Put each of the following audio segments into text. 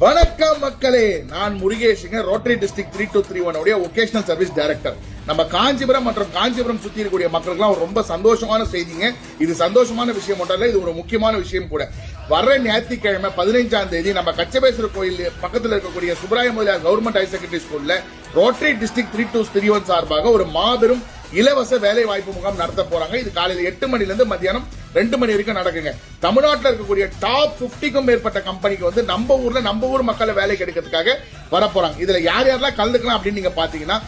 வணக்கம் மக்களே, நான் முருகேஷுங்க, ரோட்டரி டிஸ்ட்ரிக்ட் 3231 உடைய வொகேஷனல் சர்வீஸ் டைரக்டர். நம்ம காஞ்சிபுரம் மற்றும் காஞ்சிபுரம் சுத்தி இருக்கக்கூடிய மக்களுக்கு ரொம்ப சந்தோஷமான செய்திங்க. இது சந்தோஷமான விஷயம் மட்டும் இல்ல, இது ஒரு முக்கியமான விஷயம் கூட. வர்ற ஞாயிற்றுக்கிழமை 15ஆம் தேதி நம்ம கச்சபேஸ்வரர் கோயில் பக்கத்தில் இருக்கக்கூடிய சுப்ராய முதலியார் கவர்மெண்ட் ஹையர் செகண்டரி ஸ்கூல்ல ரோட்டரி டிஸ்ட்ரிக்ட் 3231 சார்பாக ஒரு மாபெரும் இலவச வேலை வாய்ப்பு முகாம் நடத்த போறாங்க. இது காலையில் 8 மணிலிருந்து மத்தியானம் 2 மணி வரைக்கும் நடக்குங்க. தமிழ்நாட்டில் இருக்கக்கூடிய டாப் 50க்கும் மேற்பட்ட கம்பெனிக்கு வந்து நம்ம ஊர் மக்களை வேலைக்கு எடுக்கிறதுக்காக வர போறாங்க. இதுல யார் யாரெல்லாம் கலந்துக்கலாம் அப்படின்னு நீங்க பாத்தீங்கன்னா,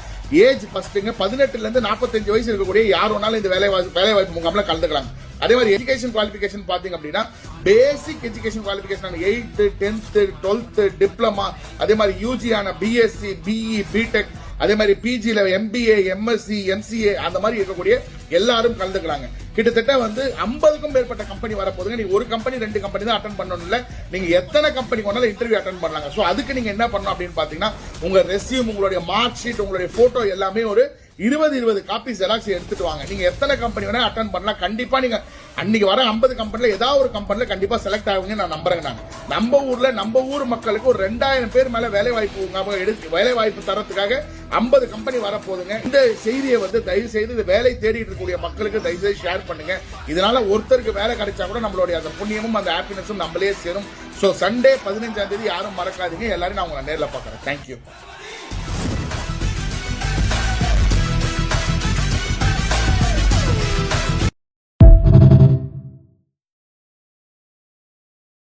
ஏஜ் ஃபர்ஸ்ட்ங்க 18 இருந்து 45 வயசு இருக்கக்கூடிய யார் வேணாலும் இந்த வேலை வாய்ப்பு முகாம்ல கலந்துக்கலாம். அதே மாதிரி எஜுகேஷன் குவாலிபிகேஷன் பாத்தீங்க அப்படின்னா, பேசிக் education qualification 8th 10th 12th diploma, அதே மாதிரி யூஜி ஆன பிஎஸ்சி பிஇ பிடெக், அதே மாதிரி பிஜில எம்பிஏ எம்எஸ்சி எம்சிஏ அந்த மாதிரி இருக்கக்கூடிய எல்லாரும் கலந்துக்கிறாங்க. கிட்டத்தட்ட வந்து 50க்கும் மேற்பட்ட கம்பெனி வரப்போகுதுங்க. நீங்க ஒரு கம்பெனி 2 கம்பெனி தான் அட்டன் பண்ணணும் இல்ல, நீங்க எத்தனை கம்பெனி வேணாலும் இன்டர்வியூ அட்டன் பண்ணலாங்க. சோ அதுக்கு நீங்க என்ன பண்ணணும் அப்படின்னு பாத்தீங்கன்னா, உங்க ரெஸ்யூம், உங்களுடைய மார்க் ஷீட், உங்களுடைய போட்டோ எல்லாமே ஒரு 20 காப்பி ஜெராக்ஸ் எடுத்துட்டு வாங்க. நீங்க எத்தனை கம்பெனி வேணா அட்டன் பண்ணலாம். கண்டிப்பா நீங்க அன்னைக்கு வர 50 கம்பெனில ஏதாவது ஒரு கம்பெனில கண்டிப்பா செலக்ட் ஆகுங்க நான் நம்புறேங்க. நம்ம ஊர் மக்களுக்கு ஒரு 2000 பேர் மேல வேலை வாய்ப்பு தரத்துக்காக 50 கம்பெனி வரப்போகுதுங்க. இந்த செய்தியை வந்து தயவு செய்து இந்த வேலை தேடிட்டு இருக்கக்கூடிய மக்களுக்கு தயவு செய்து ஷேர் பண்ணுங்க. இதனால ஒருத்தருக்கு வேலை கிடைச்சா கூட நம்மளுடைய அந்த புண்ணியமும் அந்த ஹாப்பினஸும் நம்மளே சேரும். சோ சண்டே 15ஆம் தேதி யாரும் மறக்காதீங்க. எல்லாரும் நான் உங்களை நேரில் பார்க்கறேன். தேங்க்யூ.